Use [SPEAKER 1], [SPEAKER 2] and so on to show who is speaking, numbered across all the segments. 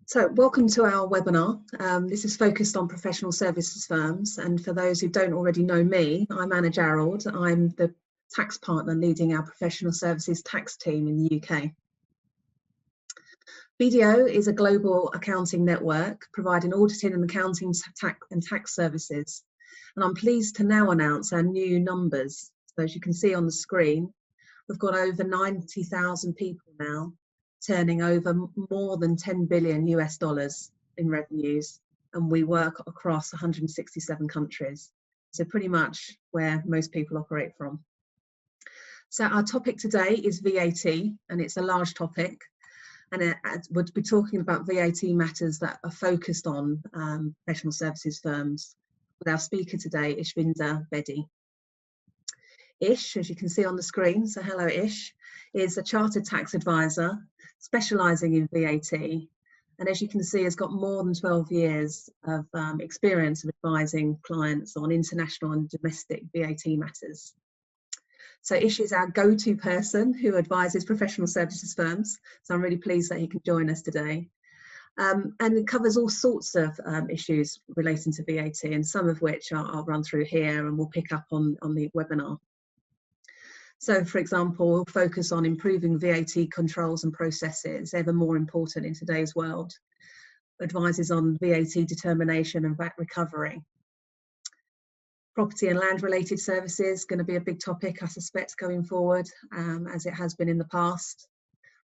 [SPEAKER 1] So welcome to our webinar. This is focused on professional services firms, and for those who don't already know me, I'm Anna JARROLD. I'm the tax partner leading our professional services tax team in the UK. BDO is a global accounting network providing auditing and accounting tax services, and I'm pleased to now announce our new numbers. So as you can see on the screen, we've got over 90,000 people now, turning over more than $10 billion in revenues, and we work across 167 countries. So pretty much where most people operate from. So our topic today is VAT, and it's a large topic, and we'll be talking about VAT matters that are focused on professional services firms with our speaker today, Ishvinder Bedi. Ish, as you can see on the screen, so hello Ish, is a chartered tax advisor specialising in VAT, and as you can see has got more than 12 years of experience of advising clients on international and domestic VAT matters. So Ish is our go-to person who advises professional services firms, so I'm really pleased that he can join us today. And it covers all sorts of issues relating to VAT, and some of which I'll run through here and we'll pick up on the webinar. So, for example, we'll focus on improving VAT controls and processes, ever more important in today's world. Advises on VAT determination and VAT recovery. Property and land related services, going to be a big topic, I suspect, going forward, as it has been in the past.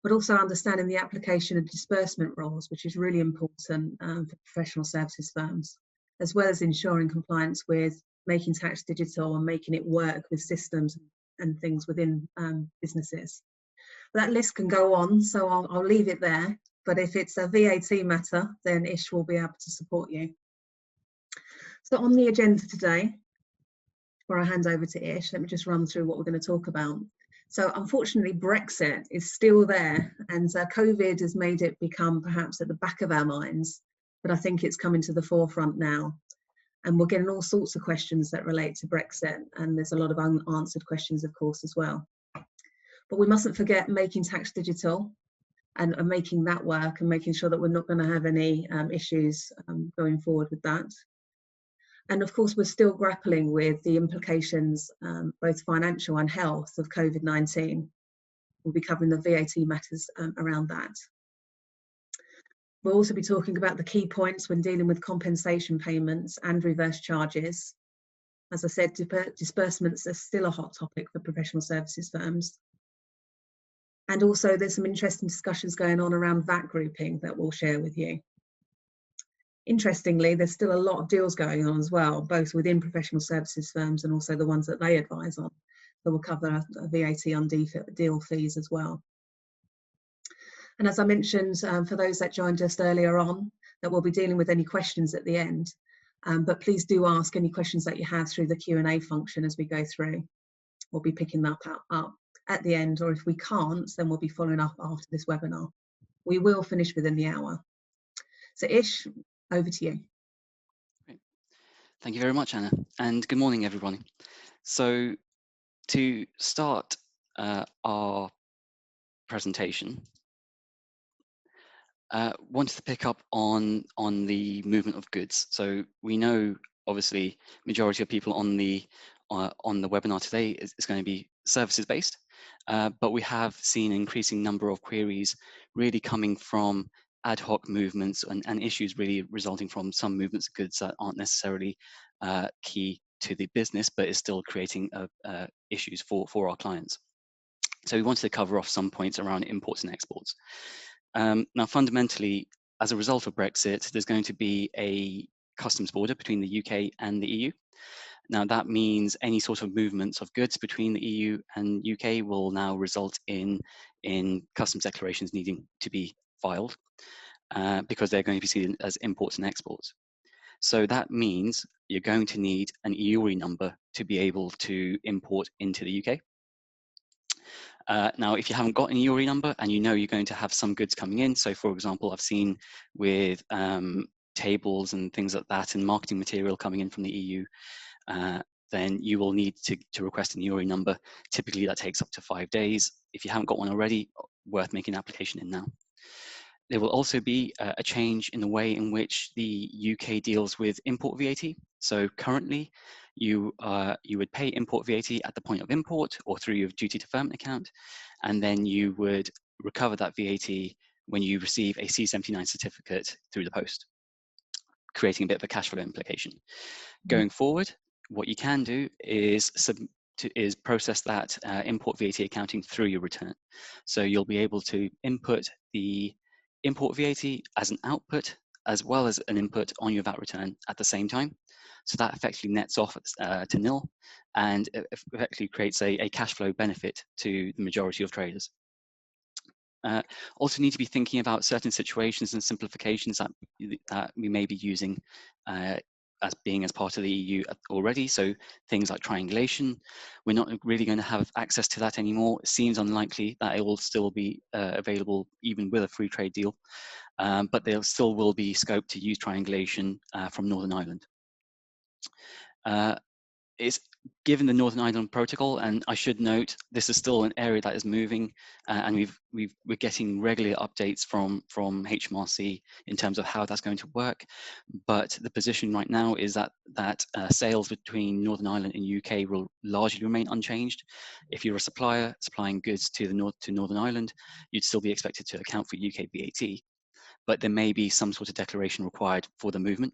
[SPEAKER 1] But also understanding the application of disbursement rules, which is really important for professional services firms, as well as ensuring compliance with making tax digital and making it work with systems and things within businesses. That list can go on, so I'll leave it there. But if it's a VAT matter, then Ish will be able to support you. So on the agenda today, before I hand over to Ish, let me just run through what we're going to talk about. So unfortunately, Brexit is still there, and COVID has made it become perhaps at the back of our minds, but I think it's coming to the forefront now. And we're getting all sorts of questions that relate to Brexit, and there's a lot of unanswered questions, of course, as well. But we mustn't forget making tax digital and making that work and making sure that we're not going to have any issues going forward with that. And of course, we're still grappling with the implications, both financial and health, of COVID-19. We'll be covering the VAT matters around that. We'll also be talking about the key points when dealing with compensation payments and reverse charges. As I said, disbursements are still a hot topic for professional services firms. And also there's some interesting discussions going on around VAT grouping that we'll share with you. Interestingly, there's still a lot of deals going on as well, both within professional services firms and also the ones that they advise on. So we'll cover VAT on deal fees as well. And as I mentioned, for those that joined just earlier on, that we'll be dealing with any questions at the end. But please do ask any questions that you have through the Q&A function as we go through. We'll be picking that up at the end, or if we can't, then we'll be following up after this webinar. We will finish within the hour. So Ish, over to you.
[SPEAKER 2] Great. Thank you very much, Anna, and good morning, everyone. So to start our presentation, wanted to pick up on the movement of goods. So we know, obviously, majority of people on the webinar today is going to be services based, but we have seen an increasing number of queries really coming from ad hoc movements and issues really resulting from some movements of goods that aren't necessarily key to the business, but is still creating issues for our clients. So we wanted to cover off some points around imports and exports. Now, fundamentally, as a result of Brexit, there's going to be a customs border between the UK and the EU. Now, that means any sort of movements of goods between the EU and UK will now result in customs declarations needing to be filed because they're going to be seen as imports and exports. So that means you're going to need an EURI number to be able to import into the UK. Now, if you haven't got an EURI number and you know you're going to have some goods coming in, so for example, I've seen with tables and things like that and marketing material coming in from the EU, then you will need to request an EURI number. Typically that takes up to 5 days. If you haven't got one already, worth making an application in now. There will also be a change in the way in which the UK deals with import VAT. So currently, you would pay import VAT at the point of import or through your duty deferment account, and then you would recover that VAT when you receive a C79 certificate through the post, creating a bit of a cash flow implication. Going forward, what you can do is process that import VAT accounting through your return. So you'll be able to input the import VAT as an output as well as an input on your VAT return at the same time. So that effectively nets off to nil, and effectively creates a cash flow benefit to the majority of traders. Also need to be thinking about certain situations and simplifications that we may be using as being as part of the EU already. So things like triangulation, we're not really going to have access to that anymore. It seems unlikely that it will still be available even with a free trade deal, but there still will be scope to use triangulation from Northern Ireland. It's given the Northern Ireland Protocol, and I should note this is still an area that is moving, and we're getting regular updates from HMRC in terms of how that's going to work. But the position right now is that sales between Northern Ireland and UK will largely remain unchanged. If you're a supplier supplying goods to Northern Ireland, you'd still be expected to account for UK VAT, but there may be some sort of declaration required for the movement.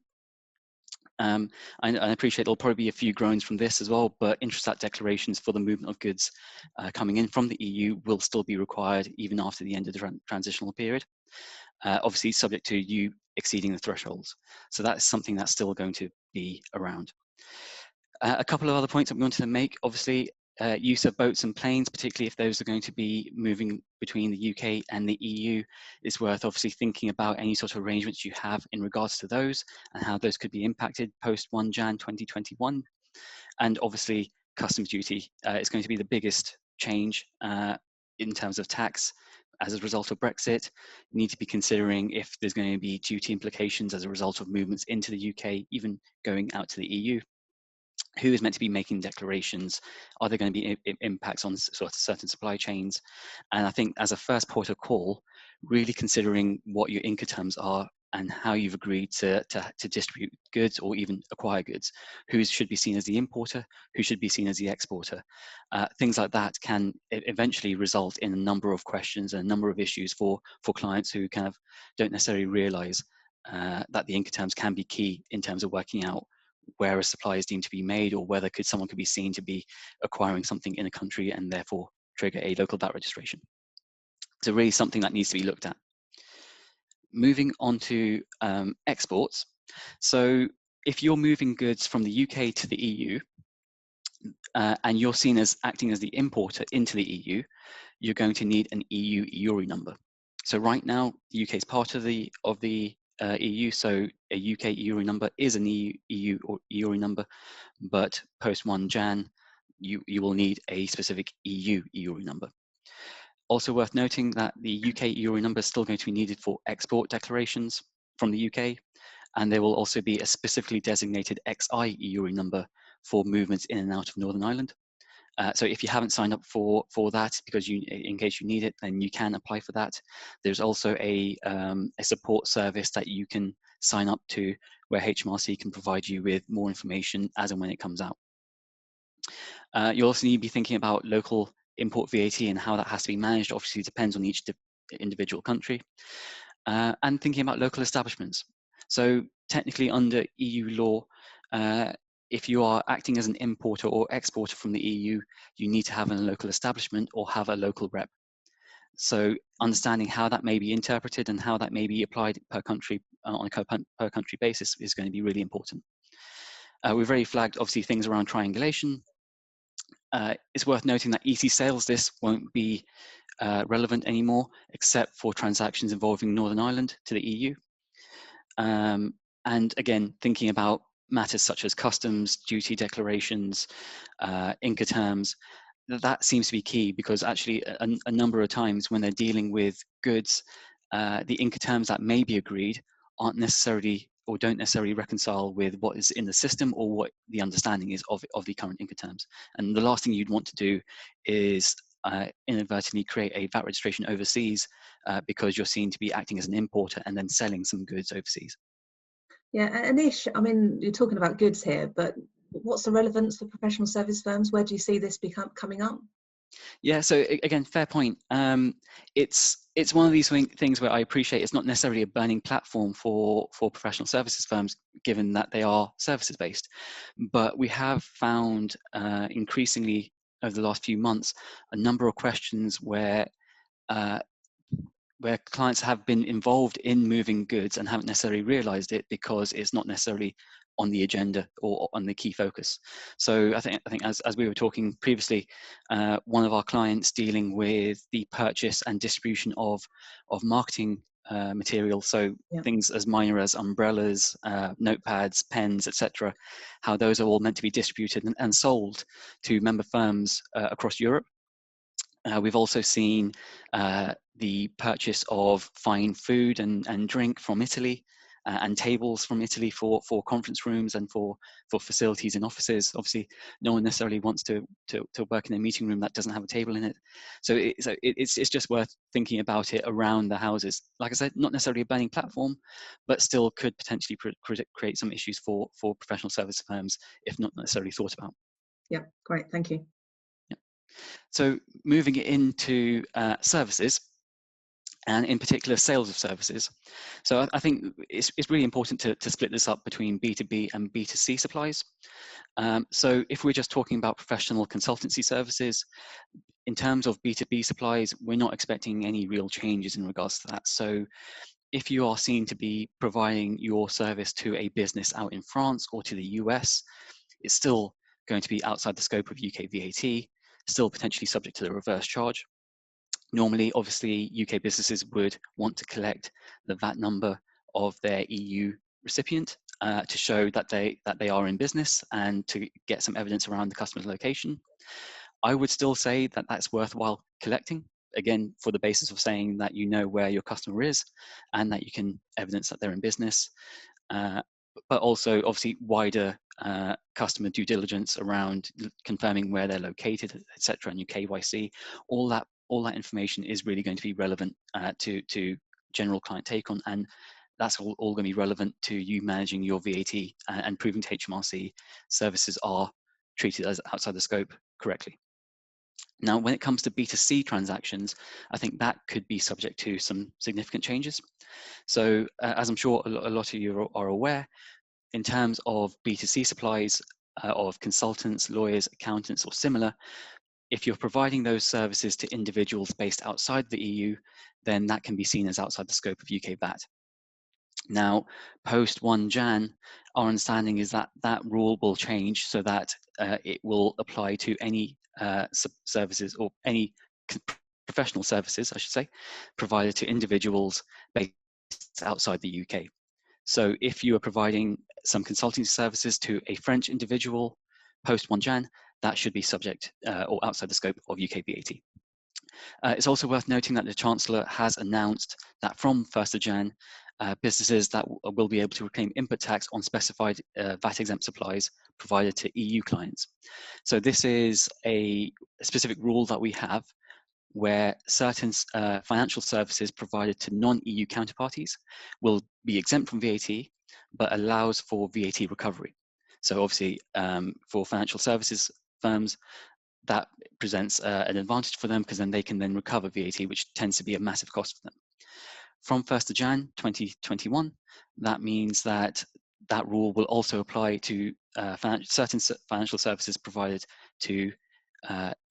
[SPEAKER 2] I appreciate there'll probably be a few groans from this as well, but Intrastat declarations for the movement of goods coming in from the EU will still be required even after the end of the transitional period. Obviously, subject to you exceeding the thresholds. So that's something that's still going to be around. A couple of other points that we wanted to make, obviously, use of boats and planes, particularly if those are going to be moving between the UK and the EU, is worth obviously thinking about any sort of arrangements you have in regards to those and how those could be impacted post 1 Jan 2021. And obviously, customs duty is going to be the biggest change in terms of tax as a result of Brexit. You need to be considering if there's going to be duty implications as a result of movements into the UK, even going out to the EU. Who is meant to be making declarations? Are there going to be impacts on sort of certain supply chains? And I think as a first port of call, really considering what your Incoterms are and how you've agreed to distribute goods or even acquire goods. Who should be seen as the importer? Who should be seen as the exporter? Things like that can eventually result in a number of questions and a number of issues for clients who kind of don't necessarily realize that the Incoterms can be key in terms of working out where a supply is deemed to be made, or whether someone could be seen to be acquiring something in a country and therefore trigger a local VAT registration. So really something that needs to be looked at. Moving on to exports. So if you're moving goods from the UK to the EU, and you're seen as acting as the importer into the EU, you're going to need an EU EURI number. So right now, the UK is part of the EU, so a UK EURI number is an EU or EURI number, but post 1 Jan, you will need a specific EU EURI number. Also worth noting that the UK EURI number is still going to be needed for export declarations from the UK, and there will also be a specifically designated XI EURI number for movements in and out of Northern Ireland. So if you haven't signed up for that, because in case you need it, then you can apply for that. There's also a support service that you can sign up to, where HMRC can provide you with more information as and when it comes out. You also need to be thinking about local import VAT and how that has to be managed. Obviously, it depends on each individual country. And thinking about local establishments. So technically under EU law, if you are acting as an importer or exporter from the EU, you need to have a local establishment or have a local rep. So understanding how that may be interpreted and how that may be applied per country on a per country basis is going to be really important. We've already flagged obviously things around triangulation. It's worth noting that EC sales list won't be relevant anymore, except for transactions involving Northern Ireland to the EU. And again, thinking about matters such as customs, duty declarations, Incoterms, that seems to be key, because actually a number of times when they're dealing with goods, the Incoterms that may be agreed aren't necessarily or don't necessarily reconcile with what is in the system or what the understanding is of the current Incoterms. And the last thing you'd want to do is inadvertently create a VAT registration overseas because you're seen to be acting as an importer and then selling some goods overseas.
[SPEAKER 1] Yeah, Anish, I mean, you're talking about goods here, but what's the relevance for professional service firms? Where do you see this coming up?
[SPEAKER 2] Yeah, so again, fair point. It's one of these things where I appreciate it's not necessarily a burning platform for professional services firms, given that they are services based. But we have found increasingly over the last few months a number of questions where clients have been involved in moving goods and haven't necessarily realized it because it's not necessarily on the agenda or on the key focus. So I think as we were talking previously, one of our clients dealing with the purchase and distribution of marketing material, so things as minor as umbrellas, notepads, pens, etc., how those are all meant to be distributed and sold to member firms across Europe. We've also seen the purchase of fine food and drink from Italy and tables from Italy for conference rooms and for facilities in offices. Obviously, no one necessarily wants to work in a meeting room that doesn't have a table in it. So it's just worth thinking about it around the houses. Like I said, not necessarily a burning platform, but still could potentially create some issues for professional service firms if not necessarily thought about.
[SPEAKER 1] Yeah, great, thank you.
[SPEAKER 2] So moving into services, and in particular sales of services. So I think it's really important to split this up between B2B and B2C supplies. So if we're just talking about professional consultancy services, in terms of B2B supplies, we're not expecting any real changes in regards to that. So if you are seen to be providing your service to a business out in France or to the US, it's still going to be outside the scope of UK VAT, still potentially subject to the reverse charge. Normally, obviously, UK businesses would want to collect the VAT number of their EU recipient to show that they are in business and to get some evidence around the customer's location. I would still say that that's worthwhile collecting, again, for the basis of saying that you know where your customer is and that you can evidence that they're in business. But also, obviously, wider customer due diligence around confirming where they're located, etc., and your KYC. All that information is really going to be relevant to general client take-on, and that's all going to be relevant to you managing your VAT and proving to HMRC services are treated as outside the scope correctly. Now, when it comes to B2C transactions, I think that could be subject to some significant changes. So as I'm sure a lot of you are aware, in terms of B2C supplies of consultants, lawyers, accountants, or similar, if you're providing those services to individuals based outside the EU, then that can be seen as outside the scope of UK VAT. Now, post 1 Jan, our understanding is that that rule will change so that it will apply to any services or any professional services, I should say, provided to individuals based outside the UK. So if you are providing some consulting services to a French individual post 1 Jan, that should be subject or outside the scope of UK VAT. It's also worth noting that the Chancellor has announced that from 1st of Jan, businesses that will be able to reclaim input tax on specified VAT exempt supplies provided to EU clients. So this is a specific rule that we have where certain financial services provided to non-EU counterparties will be exempt from VAT, but allows for VAT recovery. So obviously for financial services firms, that presents an advantage for them because then they can then recover VAT, which tends to be a massive cost for them. From 1st of Jan 2021, that means that that rule will also apply to certain financial services provided to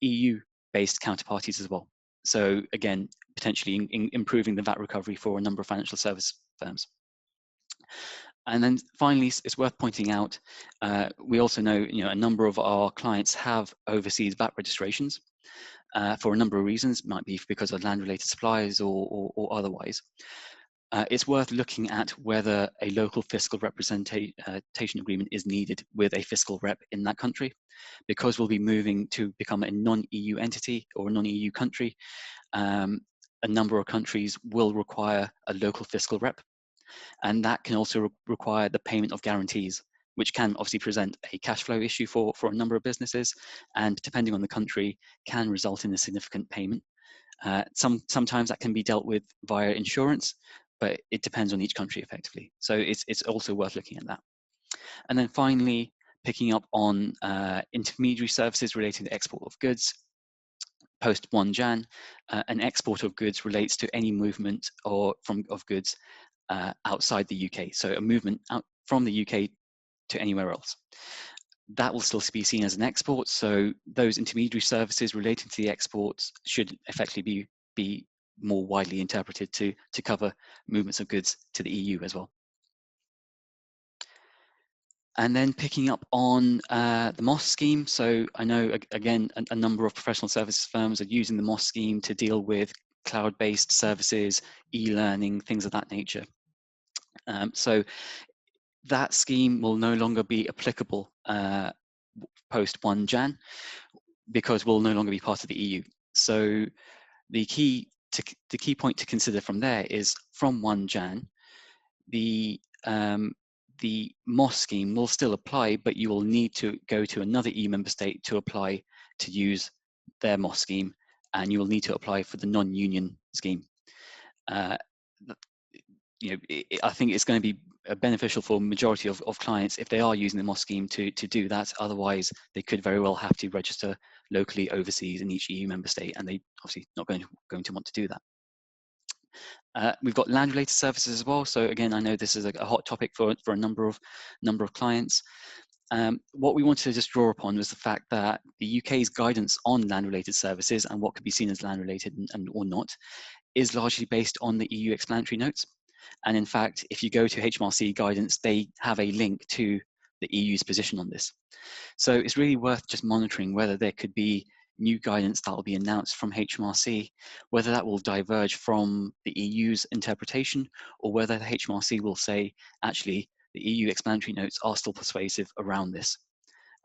[SPEAKER 2] EU-based counterparties as well. So again, potentially improving the VAT recovery for a number of financial service firms. And then finally, it's worth pointing out, we also know, a number of our clients have overseas VAT registrations for a number of reasons. It might be because of land-related supplies or otherwise. It's worth looking at whether a local fiscal representation agreement is needed with a fiscal rep in that country, because we'll be moving to become a non-EU entity or a non-EU country. A number of countries will require a local fiscal rep, and that can also require the payment of guarantees, which can obviously present a cash flow issue for a number of businesses, and depending on the country, can result in a significant payment. Sometimes that can be dealt with via insurance, but it depends on each country effectively. So it's also worth looking at that. And then finally, picking up on intermediary services relating to export of goods. Post 1 Jan, an export of goods relates to any movement of goods outside the UK. So a movement out from the UK to anywhere else. That will still be seen as an export. So those intermediary services relating to the exports should effectively be more widely interpreted to cover movements of goods to the EU as well. And then picking up on the MOS scheme. So I know, again, a number of professional services firms are using the MOS scheme to deal with cloud-based services, e-learning, things of that nature. So that scheme will no longer be applicable post 1 Jan, because we'll no longer be part of the EU. So the key point to consider from there is from 1 Jan, the MOS scheme will still apply, but you will need to go to another EU member state to apply to use their MOS scheme, and you will need to apply for the non-union scheme. I think it's going to be beneficial for a majority of clients if they are using the MOS scheme to do that. Otherwise, they could very well have to register locally overseas in each EU member state, and they obviously not going to want to do that. We've got land-related services as well. So again, I know this is a hot topic for a number of clients. What we wanted to just draw upon was the fact that the UK's guidance on land-related services and what could be seen as land-related and or not is largely based on the EU explanatory notes. And in fact, if you go to HMRC guidance, they have a link to the EU's position on this. So it's really worth just monitoring whether there could be new guidance that will be announced from HMRC, whether that will diverge from the EU's interpretation, or whether the HMRC will say, actually, the EU explanatory notes are still persuasive around this.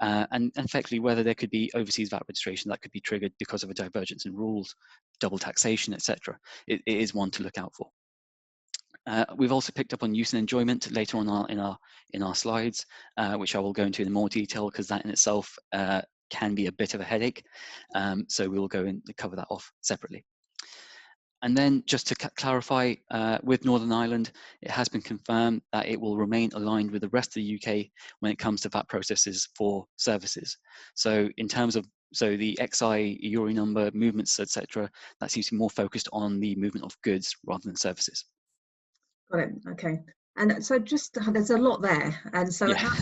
[SPEAKER 2] And effectively, whether there could be overseas VAT registration that could be triggered because of a divergence in rules, double taxation, etc. It is one to look out for. We've also picked up on use and enjoyment later on in our slides, which I will go into in more detail, because that in itself can be a bit of a headache. So we will go in and cover that off separately. And then just to clarify, with Northern Ireland, it has been confirmed that it will remain aligned with the rest of the UK when it comes to VAT processes for services. So in terms of the XI, EURI number, movements, etc., that seems to be more focused on the movement of goods rather than services.
[SPEAKER 1] Got it. Okay. And so just there's a lot there. And so
[SPEAKER 2] Yeah.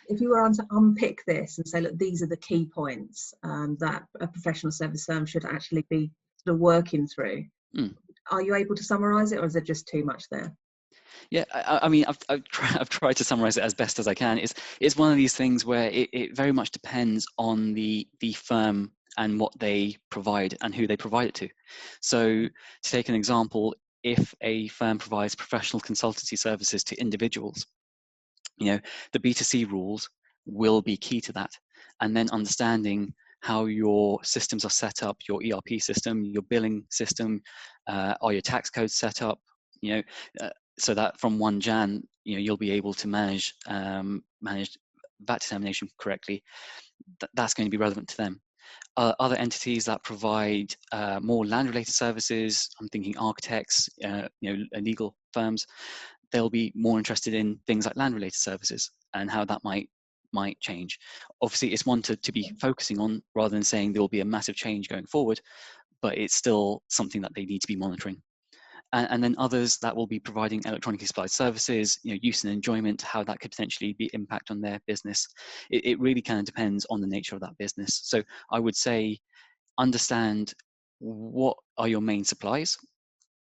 [SPEAKER 1] if you were to unpick this and say, look, these are the key points that a professional service firm should actually be sort of working through, are you able to summarize it, or is there just too much there?
[SPEAKER 2] Yeah, I mean, I've tried to summarize it as best as I can. It's one of these things where it very much depends on the firm and what they provide and who they provide it to. So to take an example, if a firm provides professional consultancy services to individuals, the B2C rules will be key to that. And then understanding how your systems are set up, your ERP system, your billing system, are your tax codes set up, so that from 1 Jan, you'll be able to manage VAT determination correctly. That's going to be relevant to them. Other entities that provide more land-related services, I'm thinking architects, legal firms, they'll be more interested in things like land-related services and how that might change. Obviously, it's one to be focusing on rather than saying there will be a massive change going forward, but it's still something that they need to be monitoring. And then others that will be providing electronically supplied services, use and enjoyment, how that could potentially be impact on their business. It really kind of depends on the nature of that business. So I would say understand what are your main supplies,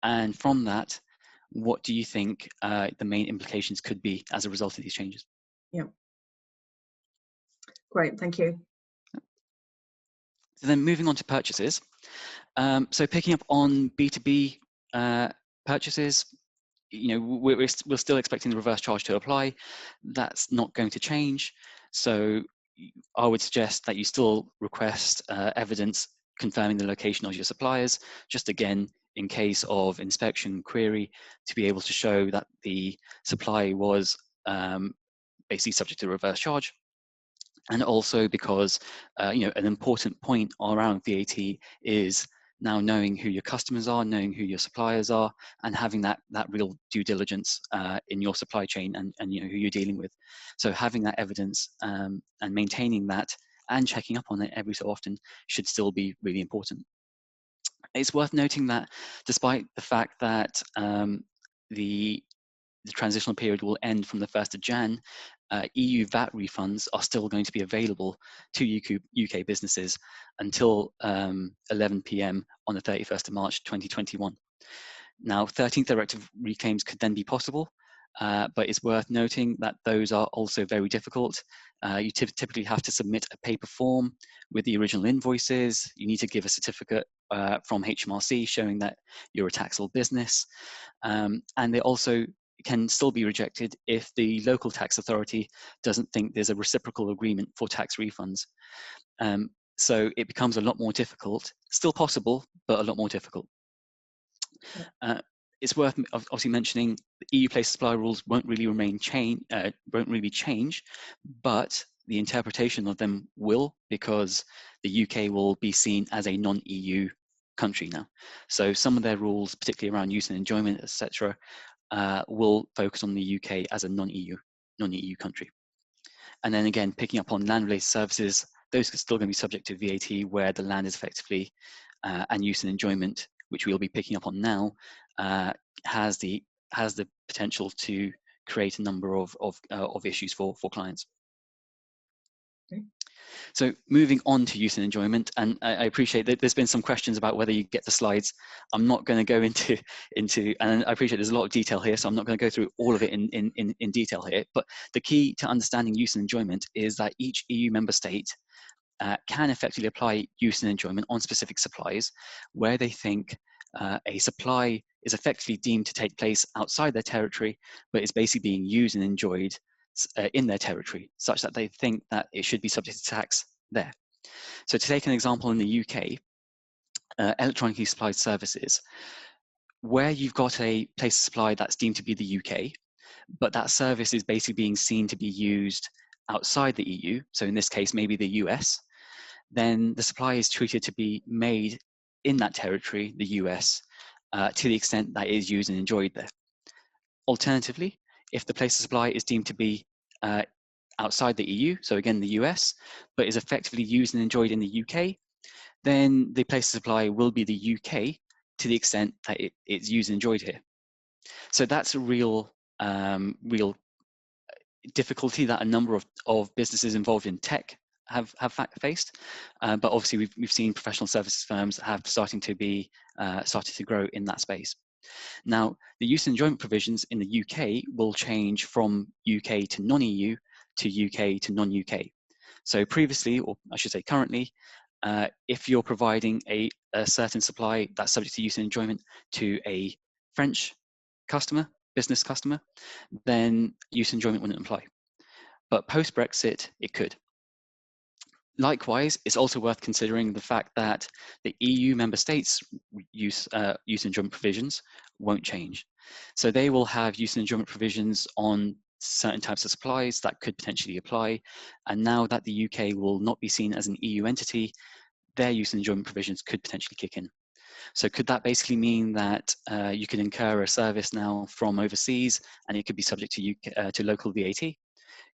[SPEAKER 2] and from that, what do you think the main implications could be as a result of these changes?
[SPEAKER 1] Yeah. Great, thank you.
[SPEAKER 2] So then moving on to purchases. So picking up on B2B purchases, we're still expecting the reverse charge to apply. That's not going to change. So I would suggest that you still request evidence confirming the location of your suppliers, just again, in case of inspection query, to be able to show that the supply was basically subject to reverse charge. And also because you know, an important point around VAT is now knowing who your customers are, knowing who your suppliers are, and having that real due diligence in your supply chain and you know who you're dealing with. So having that evidence and maintaining that and checking up on it every so often should still be really important. It's worth noting that despite the fact that the transitional period will end from the 1st of Jan, EU VAT refunds are still going to be available to UK businesses until 11 p.m. on the 31st of March 2021. Now, 13th directive reclaims could then be possible, but it's worth noting that those are also very difficult. You typically have to submit a paper form with the original invoices. You need to give a certificate from HMRC showing that you're a taxable business. And they also can still be rejected if the local tax authority doesn't think there's a reciprocal agreement for tax refunds. So it becomes a lot more difficult, still possible, but a lot more difficult. It's worth obviously mentioning the EU place supply rules won't really change, but the interpretation of them will, because the UK will be seen as a non-EU country now. So some of their rules, particularly around use and enjoyment, etc., will focus on the UK as a non-EU country. And then again, picking up on land-related services, those are still going to be subject to VAT where the land is effectively and use and enjoyment, which we'll be picking up on now, has the potential to create a number of issues for clients.
[SPEAKER 1] Okay.
[SPEAKER 2] So moving on to use and enjoyment, and I appreciate that there's been some questions about whether you get the slides. I'm not going to go into, and I appreciate there's a lot of detail here, so I'm not going to go through all of it in detail here. But the key to understanding use and enjoyment is that each EU member state can effectively apply use and enjoyment on specific supplies where they think a supply is effectively deemed to take place outside their territory, but is basically being used and enjoyed in their territory, such that they think that it should be subject to tax there. So to take an example in the UK, electronically supplied services, where you've got a place of supply that's deemed to be the UK, but that service is basically being seen to be used outside the EU, so in this case, maybe the US, then the supply is treated to be made in that territory, the US, to the extent that it is used and enjoyed there. Alternatively, if the place of supply is deemed to be outside the EU, so again the US, but is effectively used and enjoyed in the UK, then the place of supply will be the UK to the extent that it's used and enjoyed here. So that's a real difficulty that a number of businesses involved in tech have faced, but obviously we've seen professional services firms started to grow in that space. Now, the use and enjoyment provisions in the UK will change from UK to non-EU to UK to non-UK. So previously, or I should say currently, if you're providing a certain supply that's subject to use and enjoyment to a French customer, business customer, then use and enjoyment wouldn't apply. But post-Brexit, it could. Likewise, it's also worth considering the fact that the EU member states' use and enjoyment provisions won't change. So they will have use and enjoyment provisions on certain types of supplies that could potentially apply. And now that the UK will not be seen as an EU entity, their use and enjoyment provisions could potentially kick in. So could that basically mean that you could incur a service now from overseas and it could be subject to local VAT?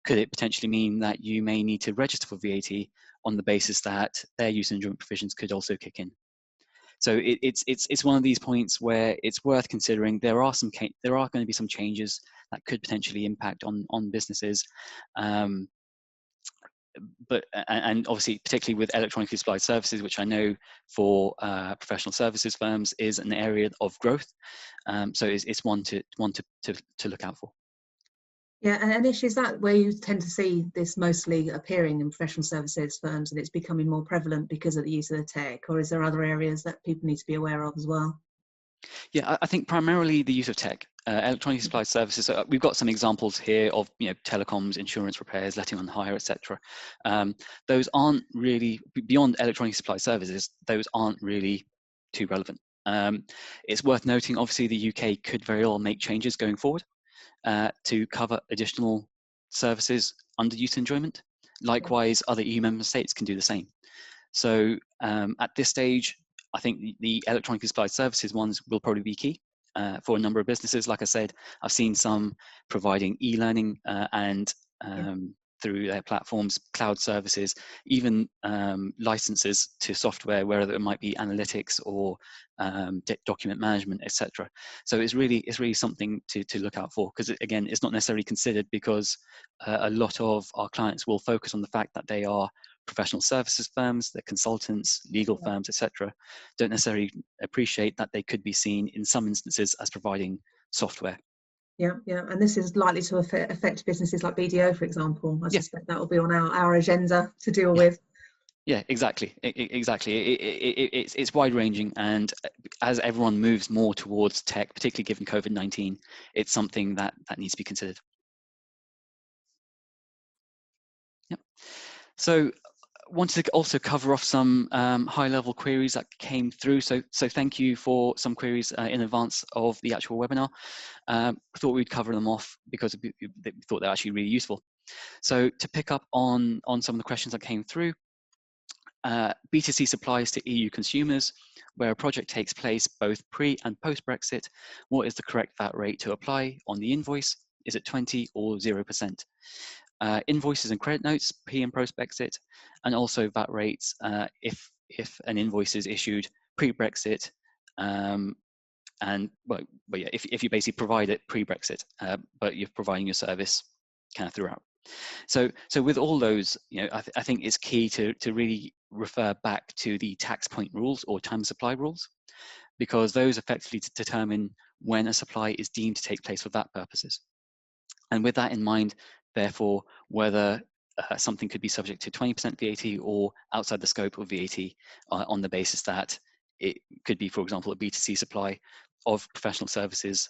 [SPEAKER 2] Could it potentially mean that you may need to register for VAT on the basis that their use and enjoyment provisions could also kick in? So it's one of these points where it's worth considering. There are going to be some changes that could potentially impact on businesses, but obviously particularly with electronically supplied services, which I know for professional services firms is an area of growth. So it's one to look out for.
[SPEAKER 1] Yeah, and Ish, is that where you tend to see this mostly appearing in professional services firms and it's becoming more prevalent because of the use of the tech, or is there other areas that people need to be aware of as well?
[SPEAKER 2] Yeah, I think primarily the use of tech, electronically supplied services. So we've got some examples here of telecoms, insurance, repairs, letting on hire, etc. Those aren't really, beyond electronically supplied services, those aren't really too relevant. It's worth noting, obviously, the UK could very well make changes going forward to cover additional services under youth enjoyment. Likewise, other EU member states can do the same. So at this stage, I think the electronically supplied services ones will probably be key for a number of businesses. Like I said, I've seen some providing e-learning and through their platforms, cloud services, even licenses to software, whether it might be analytics or document management, etc. So it's really something to look out for, because again, it's not necessarily considered because a lot of our clients will focus on the fact that they are professional services firms, they're consultants, legal firms, etc. Don't necessarily appreciate that they could be seen in some instances as providing software.
[SPEAKER 1] Yeah, and this is likely to affect businesses like BDO, for example. I suspect that will be on our agenda to deal with.
[SPEAKER 2] Yeah, exactly. It's wide ranging, and as everyone moves more towards tech, particularly given COVID-19, it's something that needs to be considered. Yep. So wanted to also cover off some high-level queries that came through. So thank you for some queries in advance of the actual webinar. I thought we'd cover them off because we thought they're actually really useful. So to pick up on some of the questions that came through, B2C supplies to EU consumers, where a project takes place both pre and post-Brexit, what is the correct VAT rate to apply on the invoice? Is it 20 or 0%? Invoices and credit notes, pre and post-Brexit, and also VAT rates if an invoice is issued pre-Brexit, and if you basically provide it pre-Brexit, but you're providing your service kind of throughout. So with all those, I think it's key to really refer back to the tax point rules or time supply rules, because those effectively determine when a supply is deemed to take place for VAT purposes. And with that in mind, therefore, whether something could be subject to 20% VAT or outside the scope of VAT on the basis that it could be, for example, a B2C supply of professional services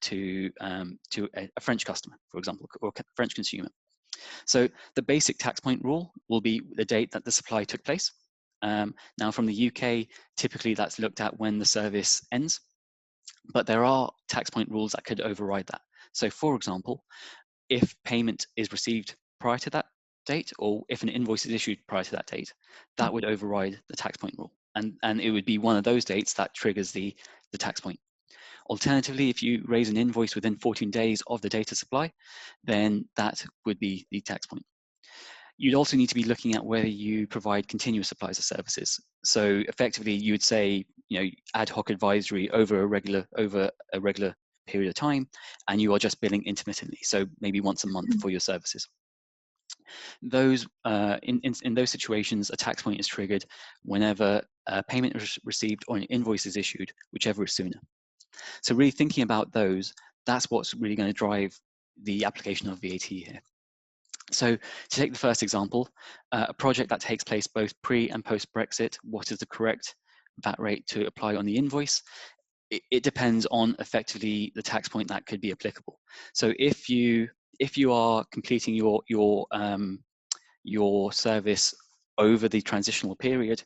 [SPEAKER 2] to a French customer, for example, or a French consumer. So the basic tax point rule will be the date that the supply took place. Now from the UK, typically that's looked at when the service ends, but there are tax point rules that could override that. So for example, if payment is received prior to that date, or if an invoice is issued prior to that date, that would override the tax point rule. And it would be one of those dates that triggers the tax point. Alternatively, if you raise an invoice within 14 days of the data supply, then that would be the tax point. You'd also need to be looking at whether you provide continuous supplies of services. So effectively, you would say, ad hoc advisory over a regular period of time, and you are just billing intermittently, so maybe once a month for your services. Those in those situations, a tax point is triggered whenever a payment is received or an invoice is issued, whichever is sooner. So really thinking about those, that's what's really going to drive the application of VAT here. So to take the first example, a project that takes place both pre and post-Brexit, what is the correct VAT rate to apply on the invoice? It depends on effectively the tax point that could be applicable. So if you are completing your service over the transitional period,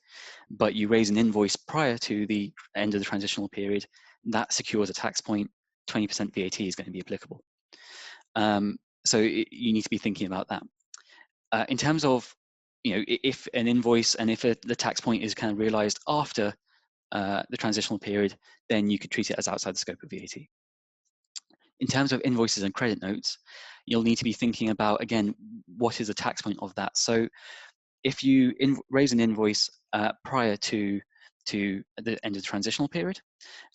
[SPEAKER 2] but you raise an invoice prior to the end of the transitional period, that secures a tax point. 20% VAT is going to be applicable. So you need to be thinking about that. In terms of, if an invoice and if the tax point is kind of realized after the transitional period, then you could treat it as outside the scope of VAT. In terms of invoices and credit notes, you'll need to be thinking about, again, what is the tax point of that? So if you raise an invoice prior to the end of the transitional period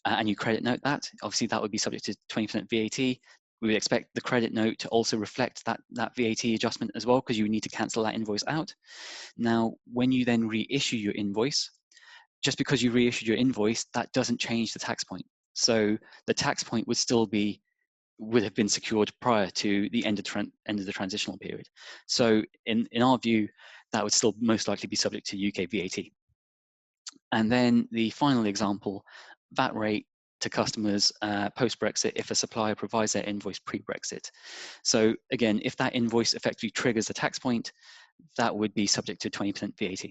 [SPEAKER 2] and you credit note that, obviously that would be subject to 20% VAT. We would expect the credit note to also reflect that VAT adjustment as well, because you need to cancel that invoice out. Now, when you then reissue your invoice, just because you reissued your invoice, that doesn't change the tax point. So the tax point would have been secured prior to the end of the transitional period. So in our view, that would still most likely be subject to UK VAT. And then the final example, VAT rate to customers post-Brexit if a supplier provides their invoice pre-Brexit. So again, if that invoice effectively triggers the tax point, that would be subject to 20% VAT.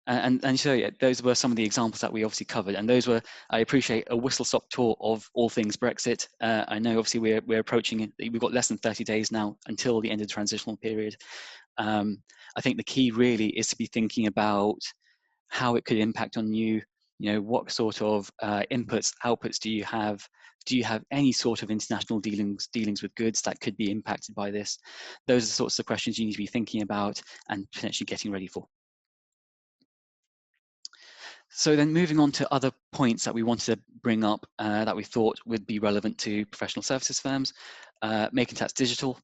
[SPEAKER 2] And so yeah, those were some of the examples that we obviously covered, and those were, I appreciate, a whistle-stop tour of all things Brexit. I know obviously we're approaching it. We've got less than 30 days now until the end of the transitional period. I think the key really is to be thinking about how it could impact on you. You know, what sort of inputs, outputs do you have? Do you have any sort of international dealings with goods that could be impacted by this? Those are the sorts of questions you need to be thinking about and potentially getting ready for. So then moving on to other points that we wanted to bring up that we thought would be relevant to professional services firms, making tax digital.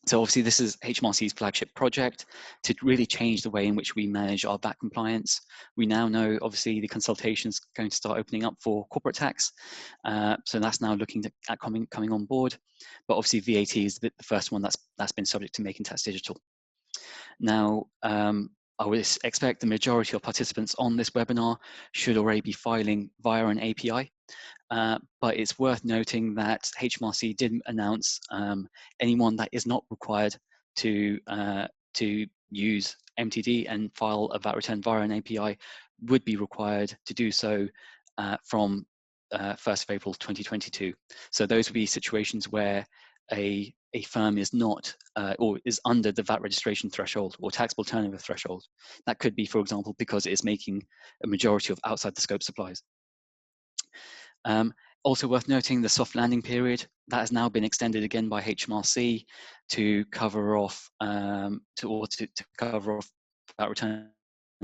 [SPEAKER 2] So obviously this is HMRC's flagship project to really change the way in which we manage our VAT compliance. We now know obviously the consultation is going to start opening up for corporate tax. So that's now looking at coming on board. But obviously VAT is the first one that's been subject to making tax digital. Now, I would expect the majority of participants on this webinar should already be filing via an API. But it's worth noting that HMRC did announce anyone that is not required to use MTD and file a VAT return via an API would be required to do so from 1st of April 2022. So those would be situations where a firm is not or is under the VAT registration threshold or taxable turnover threshold. That could be, for example, because it is making a majority of outside the scope supplies. Also worth noting, the soft landing period that has now been extended again by HMRC to cover off to cover off VAT return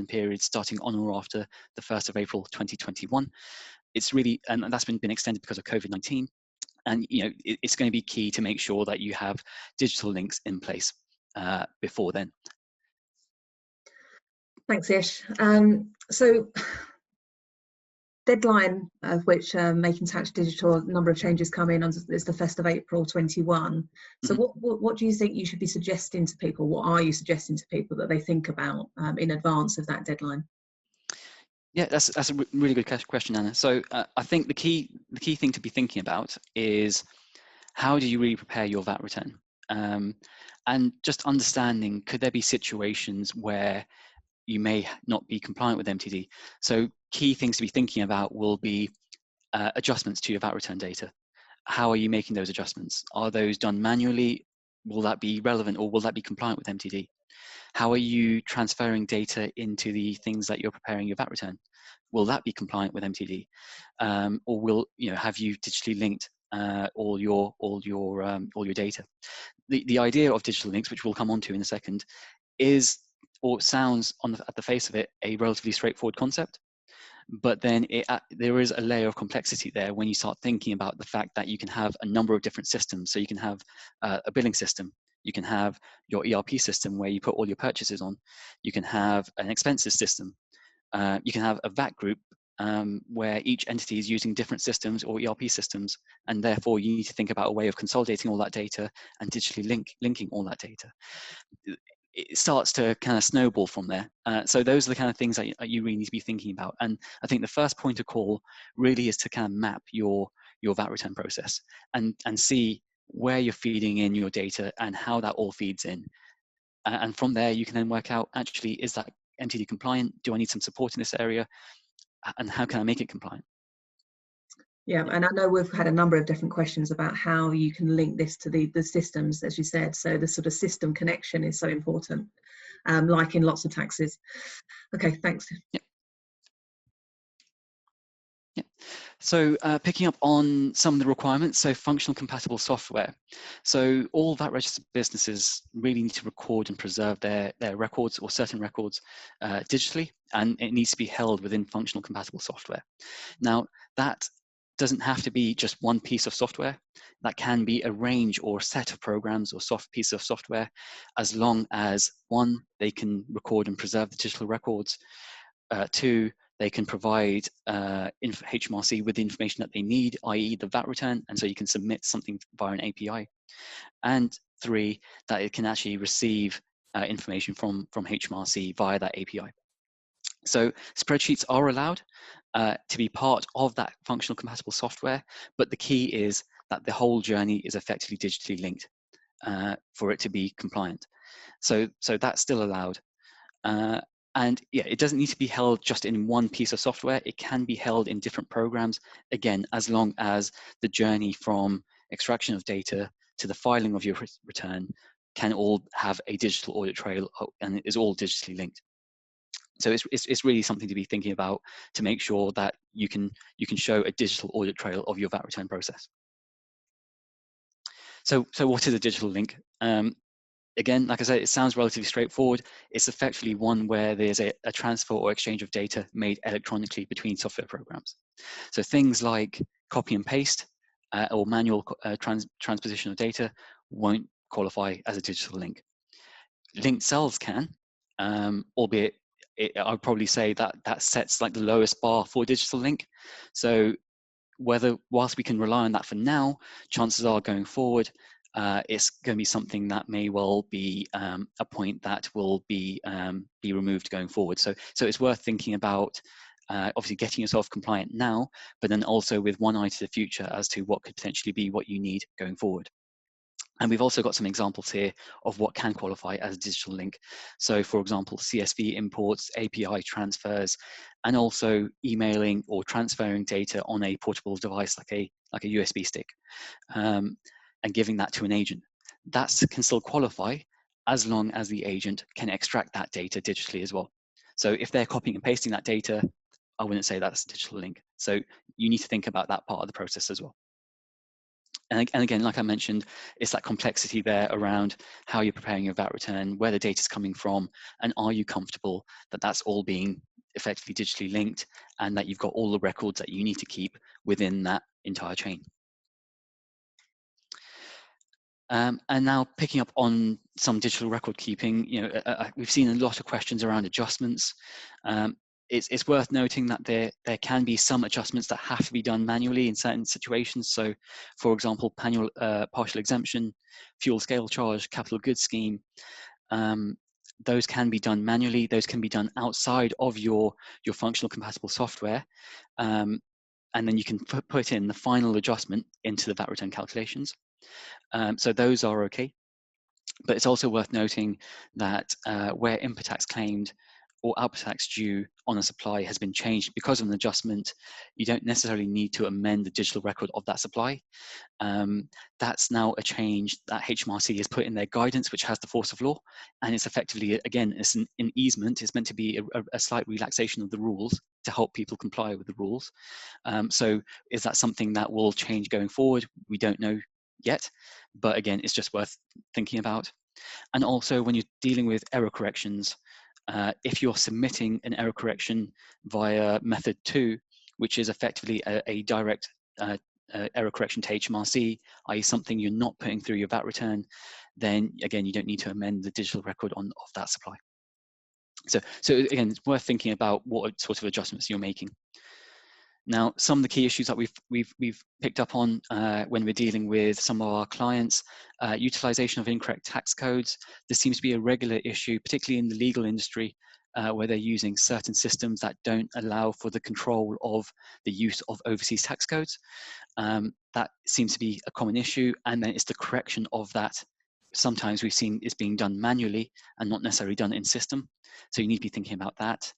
[SPEAKER 2] periods starting on or after the 1st of April 2021. It's really, and that's been extended because of COVID-19. And you know, it's going to be key to make sure that you have digital links in place before then.
[SPEAKER 1] Thanks, Ish. So deadline of which making tax digital, a number of changes come in is the 1st of April 21. So what do you think you should be suggesting to people? What are you suggesting to people that they think about in advance of that deadline?
[SPEAKER 2] Yeah, that's a really good question, Anna. So I think the key thing to be thinking about is how do you really prepare your VAT return? And just understanding, could there be situations where you may not be compliant with MTD? So key things to be thinking about will be adjustments to your VAT return data. How are you making those adjustments? Are those done manually? Will that be relevant or will that be compliant with MTD? How are you transferring data into the things that you're preparing your VAT return? Will that be compliant with MTD? Or will have you digitally linked all your data? The idea of digital links, which we'll come on to in a second, is, or sounds at the face of it, a relatively straightforward concept. But then there is a layer of complexity there when you start thinking about the fact that you can have a number of different systems. So you can have a billing system, you can have your ERP system where you put all your purchases on, you can have an expenses system, you can have a VAT group where each entity is using different systems or ERP systems, and therefore you need to think about a way of consolidating all that data and digitally linking all that data. It starts to kind of snowball from there. So those are the kind of things that you really need to be thinking about. And I think the first point of call really is to kind of map your VAT return process and see where you're feeding in your data and how that all feeds in. And from there, you can then work out, actually, is that MTD compliant? Do I need some support in this area? And how can I make it compliant?
[SPEAKER 1] Yeah, and I know we've had a number of different questions about how you can link this to the systems, as you said. So the sort of system connection is so important, like in lots of taxes. Okay, thanks.
[SPEAKER 2] Yep. Yep. So picking up on some of the requirements, so functional compatible software. So all VAT registered businesses really need to record and preserve their records or certain records digitally, and it needs to be held within functional compatible software. Now, that doesn't have to be just one piece of software. That can be a range or a set of programs or piece of software, as long as, one, they can record and preserve the digital records, two, they can provide HMRC with the information that they need, i.e. the VAT return, and so you can submit something via an API. And three, that it can actually receive information from HMRC via that API. So spreadsheets are allowed to be part of that functional compatible software, but the key is that the whole journey is effectively digitally linked for it to be compliant. So that's still allowed. And yeah, it doesn't need to be held just in one piece of software. It can be held in different programs, again, as long as the journey from extraction of data to the filing of your return can all have a digital audit trail and it is all digitally linked. So it's really something to be thinking about to make sure that you can show a digital audit trail of your VAT return process. So what is a digital link? Again, like I said, it sounds relatively straightforward. It's effectively one where there's a transfer or exchange of data made electronically between software programs. So things like copy and paste or manual transposition of data won't qualify as a digital link. Linked cells can, albeit I would probably say that that sets like the lowest bar for digital link. So whilst we can rely on that for now, chances are going forward, it's going to be something that may well be a point that will be removed going forward. So it's worth thinking about obviously getting yourself compliant now, but then also with one eye to the future as to what could potentially be what you need going forward. And we've also got some examples here of what can qualify as a digital link. So for example, CSV imports, API transfers, and also emailing or transferring data on a portable device like a USB stick, and giving that to an agent. That can still qualify as long as the agent can extract that data digitally as well. So if they're copying and pasting that data, I wouldn't say that's a digital link. So you need to think about that part of the process as well. And again, like I mentioned, it's that complexity there around how you're preparing your VAT return, where the data is coming from, and are you comfortable that that's all being effectively digitally linked and that you've got all the records that you need to keep within that entire chain. And now picking up on some digital record keeping, we've seen a lot of questions around adjustments. It's worth noting that there can be some adjustments that have to be done manually in certain situations. So, for example, partial exemption, fuel scale charge, capital goods scheme, those can be done manually. Those can be done outside of your functional compatible software. And then you can put in the final adjustment into the VAT return calculations. So those are okay. But it's also worth noting that where input tax claimed or output tax due on a supply has been changed because of an adjustment, you don't necessarily need to amend the digital record of that supply. That's now a change that HMRC has put in their guidance, which has the force of law, and it's effectively, again, it's an easement. It's meant to be a slight relaxation of the rules to help people comply with the rules. So is that something that will change going forward? We don't know yet, but again, it's just worth thinking about. And also when you're dealing with error corrections, if you're submitting an error correction via method 2, which is effectively a direct error correction to HMRC, i.e. something you're not putting through your VAT return, then again, you don't need to amend the digital record of that supply. So again, it's worth thinking about what sort of adjustments you're making. Now, some of the key issues that we've picked up on when we're dealing with some of our clients, utilization of incorrect tax codes. This seems to be a regular issue, particularly in the legal industry, where they're using certain systems that don't allow for the control of the use of overseas tax codes. That seems to be a common issue, and then it's the correction of that. Sometimes we've seen is being done manually and not necessarily done in system. So you need to be thinking about that.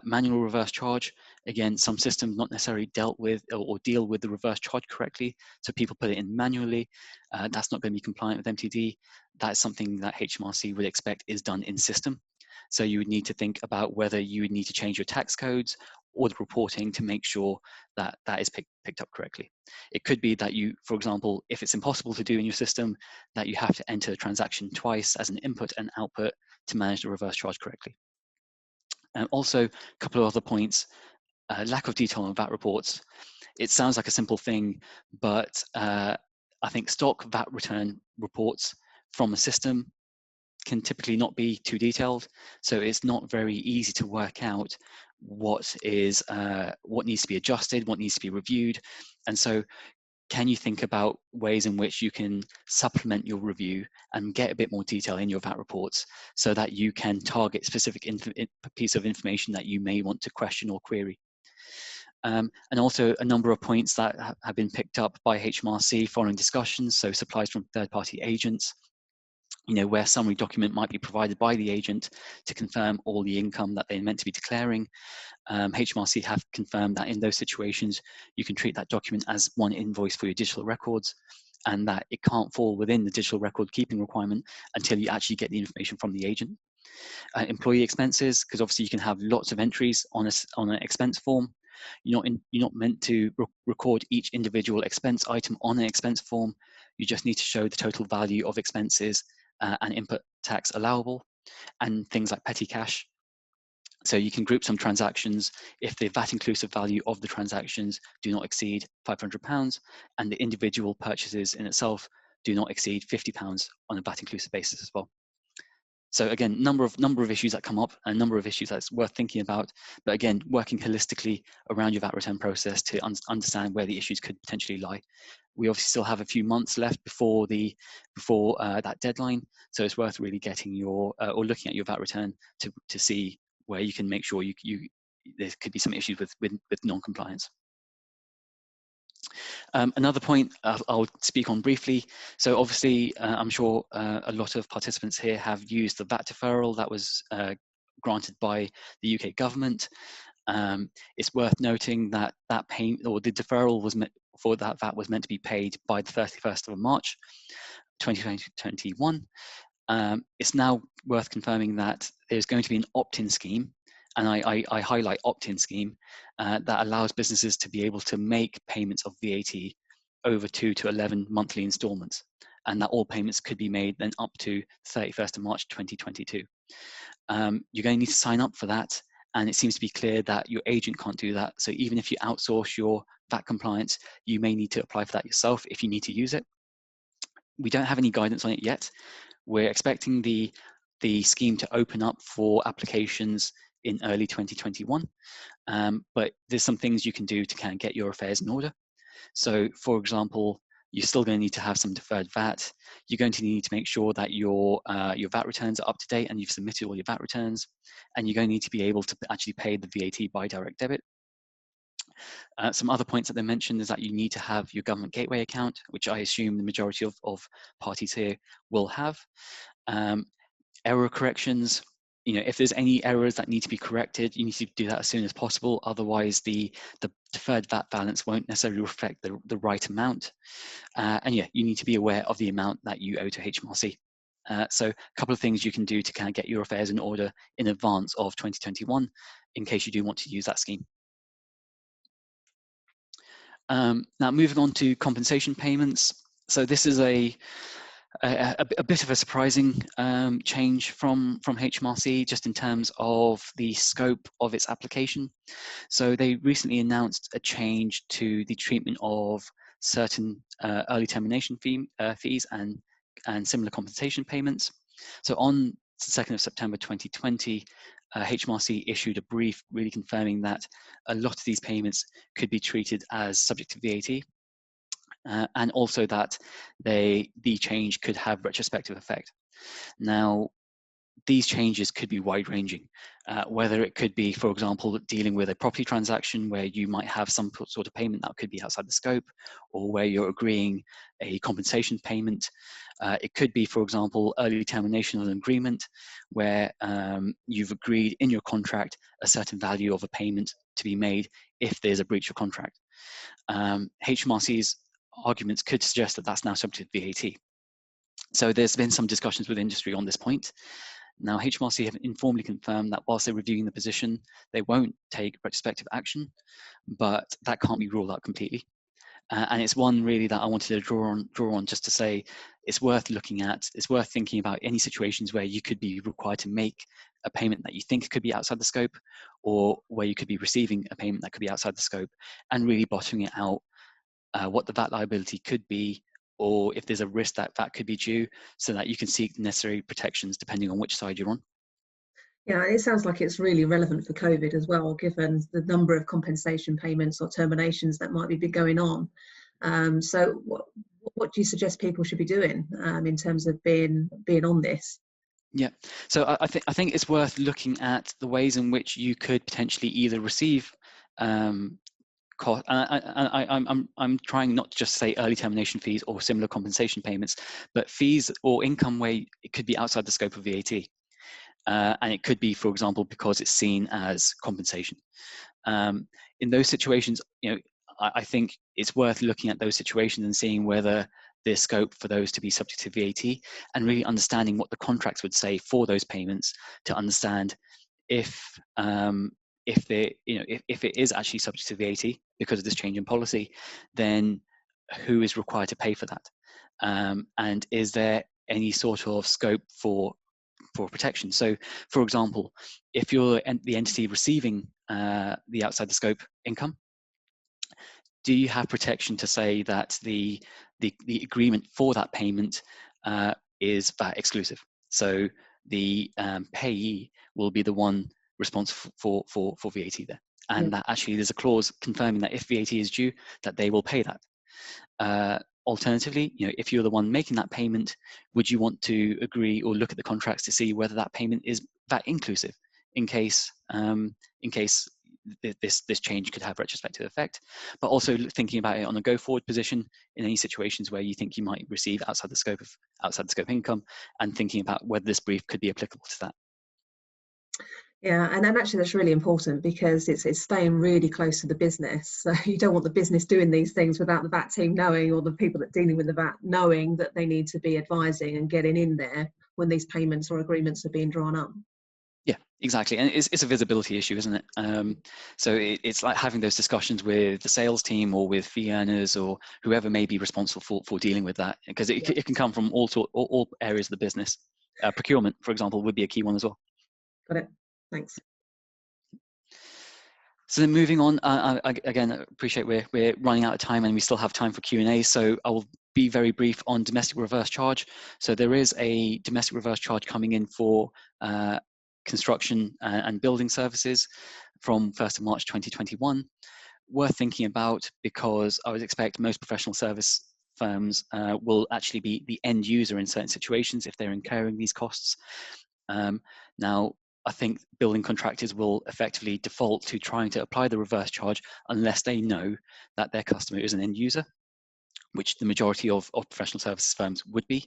[SPEAKER 2] Manual reverse charge, again, some systems not necessarily dealt with or deal with the reverse charge correctly, so people put it in manually. That's not going to be compliant with MTD. That's something that HMRC would expect is done in system. So you would need to think about whether you would need to change your tax codes or the reporting to make sure that that is picked up correctly. It could be that you, for example, if it's impossible to do in your system, that you have to enter a transaction twice as an input and output to manage the reverse charge correctly. And also, a couple of other points, lack of detail on VAT reports. It sounds like a simple thing, but I think stock VAT return reports from a system can typically not be too detailed. So it's not very easy to work out what needs to be adjusted, what needs to be reviewed. And so can you think about ways in which you can supplement your review and get a bit more detail in your VAT reports so that you can target specific piece of information that you may want to question or query? And also a number of points that have been picked up by HMRC following discussions, so supplies from third-party agents. where a summary document might be provided by the agent to confirm all the income that they're meant to be declaring. HMRC have confirmed that in those situations, you can treat that document as one invoice for your digital records, and that it can't fall within the digital record keeping requirement until you actually get the information from the agent. Employee expenses, because obviously you can have lots of entries on an expense form. You're not meant to record each individual expense item on an expense form. You just need to show the total value of expenses and input tax allowable, and things like petty cash. So you can group some transactions if the VAT inclusive value of the transactions do not exceed £500, and the individual purchases in itself do not exceed £50 on a VAT inclusive basis as well. So again, number of issues that come up, a number of issues that's worth thinking about. But again, working holistically around your VAT return process to understand where the issues could potentially lie. We obviously still have a few months left before that deadline, so it's worth really getting your or looking at your VAT return to see where you can make sure there could be some issues with non-compliance. Another point I'll speak on briefly. So obviously, I'm sure a lot of participants here have used the VAT deferral that was granted by the UK government. It's worth noting that that payment, or the deferral was for that VAT, was meant to be paid by the 31st of March 2021. It's now worth confirming that there's going to be an opt-in scheme, and I highlight opt-in scheme, that allows businesses to be able to make payments of VAT over 2 to 11 monthly installments, and that all payments could be made then up to 31st of March 2022. You're going to need to sign up for that, and it seems to be clear that your agent can't do that. So even if you outsource your VAT compliance, you may need to apply for that yourself if you need to use it. We don't have any guidance on it yet. We're expecting the scheme to open up for applications in early 2021, but there's some things you can do to kind of get your affairs in order. So for example, you're still going to need to have some deferred VAT. You're going to need to make sure that your VAT returns are up to date and you've submitted all your VAT returns, and you're going to need to be able to actually pay the VAT by direct debit. Some other points that they mentioned is that you need to have your government gateway account, which I assume the majority of parties here will have. Error corrections, if there's any errors that need to be corrected, you need to do that as soon as possible. Otherwise, the deferred VAT balance won't necessarily reflect the right amount. And yeah, you need to be aware of the amount that you owe to HMRC. So a couple of things you can do to kind of get your affairs in order in advance of 2021, in case you do want to use that scheme. Now moving on to compensation payments. So this is a bit of a surprising change from HMRC, just in terms of the scope of its application. So they recently announced a change to the treatment of certain early termination fees and similar compensation payments. So on the 2nd of September 2020, HMRC issued a brief really confirming that a lot of these payments could be treated as subject to VAT. And also that the change could have retrospective effect. Now, these changes could be wide-ranging, whether it could be, for example, dealing with a property transaction where you might have some sort of payment that could be outside the scope, or where you're agreeing a compensation payment. It could be, for example, early termination of an agreement where you've agreed in your contract a certain value of a payment to be made if there's a breach of contract. HMRC's arguments could suggest that that's now subject to VAT. So there's been some discussions with industry on this point. Now, HMRC have informally confirmed that whilst they're reviewing the position, they won't take retrospective action, but that can't be ruled out completely. And it's one really that I wanted to draw on just to say it's worth looking at, it's worth thinking about any situations where you could be required to make a payment that you think could be outside the scope, or where you could be receiving a payment that could be outside the scope, and really bottoming it out, what the VAT liability could be, or if there's a risk that VAT could be due, so that you can seek the necessary protections depending on which side you're on.
[SPEAKER 1] Yeah, it sounds like it's really relevant for COVID as well, given the number of compensation payments or terminations that might be going on. So what do you suggest people should be doing in terms of being on this?
[SPEAKER 2] Yeah, so I think it's worth looking at the ways in which you could potentially either receive cost. I'm trying not to just say early termination fees or similar compensation payments, but fees or income where it could be outside the scope of VAT, and it could be, for example, because it's seen as compensation. In those situations, I think it's worth looking at those situations and seeing whether there's scope for those to be subject to VAT, and really understanding what the contracts would say for those payments to understand if if it is actually subject to VAT because of this change in policy, then who is required to pay for that, and is there any sort of scope for protection? So, for example, if you're the entity receiving the outside the scope income, do you have protection to say that the agreement for that payment is VAT exclusive? So the payee will be the one responsible for VAT there, and that actually there's a clause confirming that if VAT is due, that they will pay that. Alternatively, if you're the one making that payment, would you want to agree or look at the contracts to see whether that payment is VAT inclusive, in case this change could have retrospective effect, but also thinking about it on a go forward position in any situations where you think you might receive outside the scope income, and thinking about whether this brief could be applicable to that.
[SPEAKER 1] Yeah, and actually that's really important, because it's staying really close to the business. So you don't want the business doing these things without the VAT team knowing, or the people that are dealing with the VAT knowing that they need to be advising and getting in there when these payments or agreements are being drawn up. Yeah,
[SPEAKER 2] exactly, and it's a visibility issue, isn't it? So it's like having those discussions with the sales team or with fee earners or whoever may be responsible for dealing with that, because it can come from all areas of the business. Procurement, for example, would be a key one as well.
[SPEAKER 1] Got it. Thanks.
[SPEAKER 2] So then moving on, again, I appreciate we're running out of time and we still have time for Q&A, so I will be very brief on domestic reverse charge. So there is a domestic reverse charge coming in for construction and building services from 1st of March 2021. Worth thinking about, because I would expect most professional service firms will actually be the end user in certain situations if they're incurring these costs. Now, I think building contractors will effectively default to trying to apply the reverse charge unless they know that their customer is an end user, which the majority of professional services firms would be.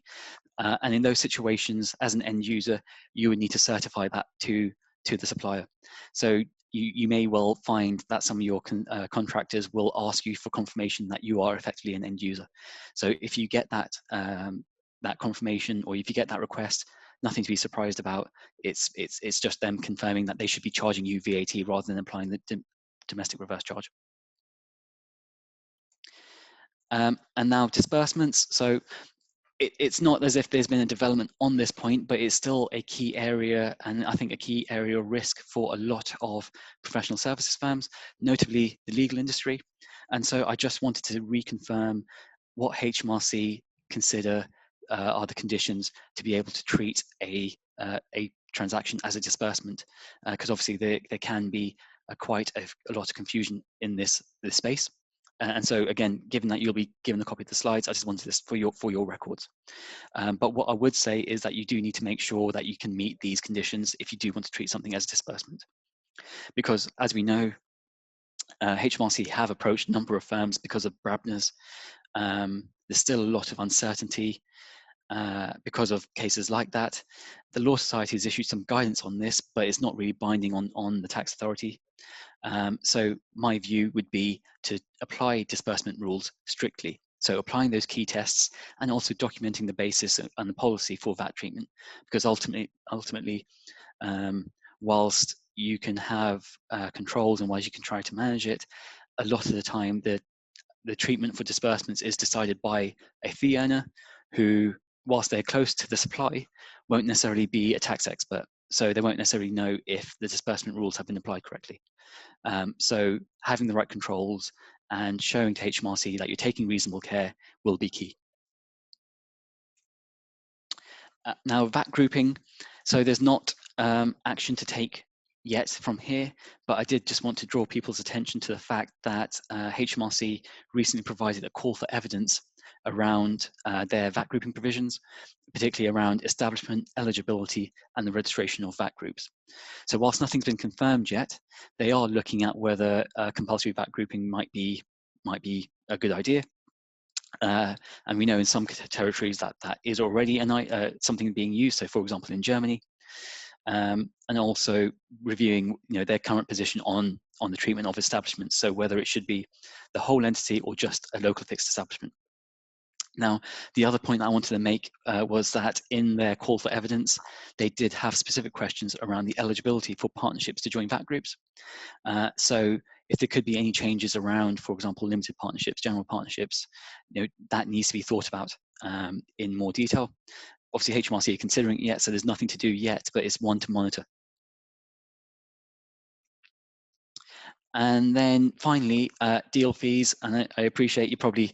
[SPEAKER 2] And in those situations, as an end user, you would need to certify that to the supplier. So you may well find that some of your contractors will ask you for confirmation that you are effectively an end user. So if you get that that confirmation, or if you get that request, nothing to be surprised about. It's just them confirming that they should be charging you VAT rather than applying the domestic reverse charge. And now disbursements. So it's not as if there's been a development on this point, but it's still a key area, and I think a key area of risk for a lot of professional services firms, notably the legal industry. And so I just wanted to reconfirm what HMRC consider are the conditions to be able to treat a transaction as a disbursement, because obviously there can be quite a lot of confusion in this space. And so again, given that you'll be given a copy of the slides, I just wanted this for your records. But what I would say is that you do need to make sure that you can meet these conditions if you do want to treat something as a disbursement. Because as we know, HMRC have approached a number of firms because of Brabner's. There's still a lot of uncertainty because of cases like that. The Law Society has issued some guidance on this, but it's not really binding on the tax authority. So my view would be to apply disbursement rules strictly. So applying those key tests and also documenting the basis and the policy for VAT treatment, because ultimately, whilst you can have controls and whilst you can try to manage it, a lot of the time the treatment for disbursements is decided by a fee earner who, whilst they're close to the supply, won't necessarily be a tax expert. So they won't necessarily know if the disbursement rules have been applied correctly. So having the right controls and showing to HMRC that you're taking reasonable care will be key. Now, VAT grouping. So there's not action to take yet from here, but I did just want to draw people's attention to the fact that HMRC recently provided a call for evidence around their VAT grouping provisions, particularly around establishment, eligibility, and the registration of VAT groups. So whilst nothing's been confirmed yet, they are looking at whether compulsory VAT grouping might be a good idea. And we know in some territories that that is already something being used. So, for example, in Germany, and also reviewing, their current position on the treatment of establishments. So whether it should be the whole entity or just a local fixed establishment. Now, the other point I wanted to make was that in their call for evidence, they did have specific questions around the eligibility for partnerships to join VAT groups. So if there could be any changes around, for example, limited partnerships, general partnerships, that needs to be thought about in more detail. Obviously, HMRC are considering it yet, so there's nothing to do yet, but it's one to monitor. And then finally, deal fees. And I appreciate you probably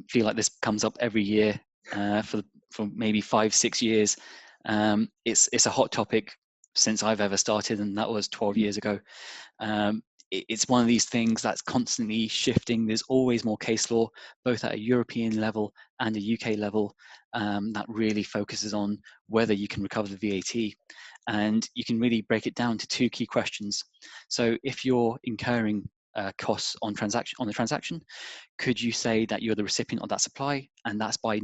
[SPEAKER 2] feel like this comes up every year for maybe 5-6 years. It's a hot topic since I've ever started, and that was 12 years ago. It's one of these things that's constantly shifting. There's always more case law, both at a European level and a UK level, that really focuses on whether you can recover the VAT. And you can really break it down to 2 key questions. So if you're incurring costs on the transaction, could you say that you're the recipient of that supply, and that's by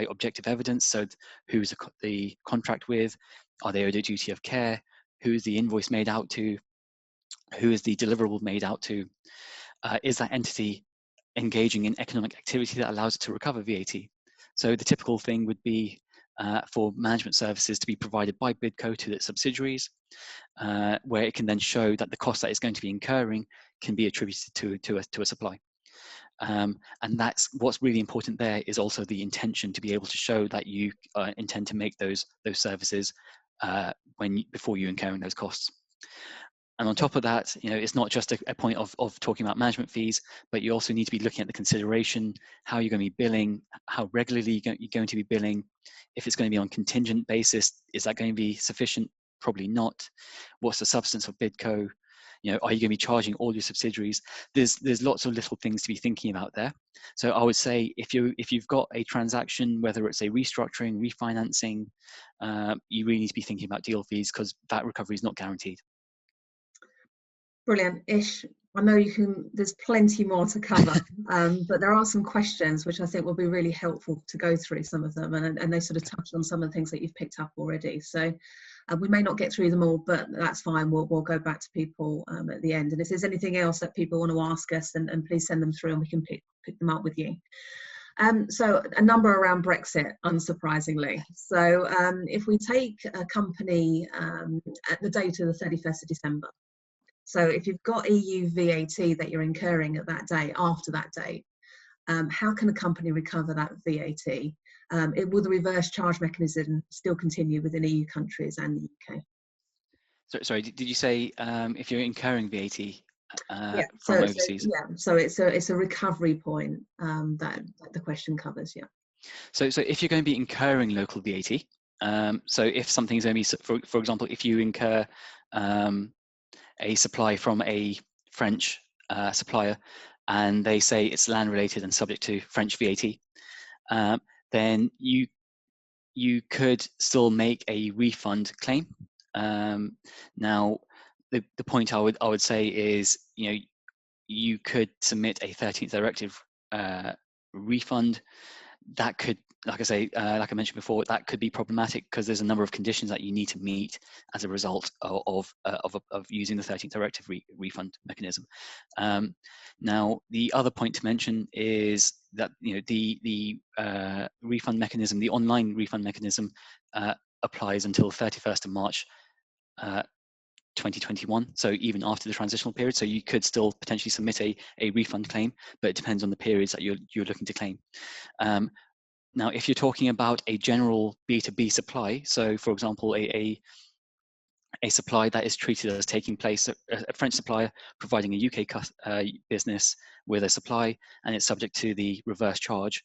[SPEAKER 2] objective evidence? So who's the contract with? Are they owed a duty of care? Who's the invoice made out to? Who is the deliverable made out to? Is that entity engaging in economic activity that allows it to recover VAT? So the typical thing would be for management services to be provided by BIDCO to its subsidiaries, where it can then show that the cost that it's going to be incurring can be attributed to a supply. And that's what's really important there, is also the intention to be able to show that you intend to make those services before you incurring those costs. And on top of that, it's not just a point of talking about management fees, but you also need to be looking at the consideration, how you're going to be billing, how regularly you're going to be billing. If it's going to be on contingent basis, is that going to be sufficient? Probably not. What's the substance of BIDCO? Are you going to be charging all your subsidiaries? There's lots of little things to be thinking about there. So I would say if you've got a transaction, whether it's a restructuring, refinancing, you really need to be thinking about deal fees, because that recovery is not guaranteed.
[SPEAKER 1] Brilliant. Ish, I know there's plenty more to cover, but there are some questions which I think will be really helpful to go through some of them, and they sort of touch on some of the things that you've picked up already. So we may not get through them all, but that's fine. We'll go back to people at the end. And if there's anything else that people want to ask us, then please send them through and we can pick them up with you. So a number around Brexit, unsurprisingly. So if we take a company at the date of the 31st of December, so if you've got EU VAT that you're incurring at that day, after that date, how can a company recover that VAT? Will the reverse charge mechanism still continue within EU countries and the UK?
[SPEAKER 2] Sorry, did you say if you're incurring VAT
[SPEAKER 1] Yeah,
[SPEAKER 2] from overseas?
[SPEAKER 1] So it's a recovery point that the question covers. Yeah.
[SPEAKER 2] So if you're going to be incurring local VAT, so if something's only, for example, if you incur a supply from a French supplier, and they say it's land related and subject to French VAT, then you could still make a refund claim. Now, the point I would say is, you could submit a 13th directive refund. That could, like I mentioned before, that could be problematic because there's a number of conditions that you need to meet as a result of using the 13th directive refund mechanism. Now, the other point to mention is that the refund mechanism, the online refund mechanism, applies until 31st of March 2021, so even after the transitional period. So you could still potentially submit a refund claim, but it depends on the periods that you're looking to claim. Now, if you're talking about a general B2B supply, so for example, a supply that is treated as taking place, a French supplier providing a UK business with a supply, and it's subject to the reverse charge.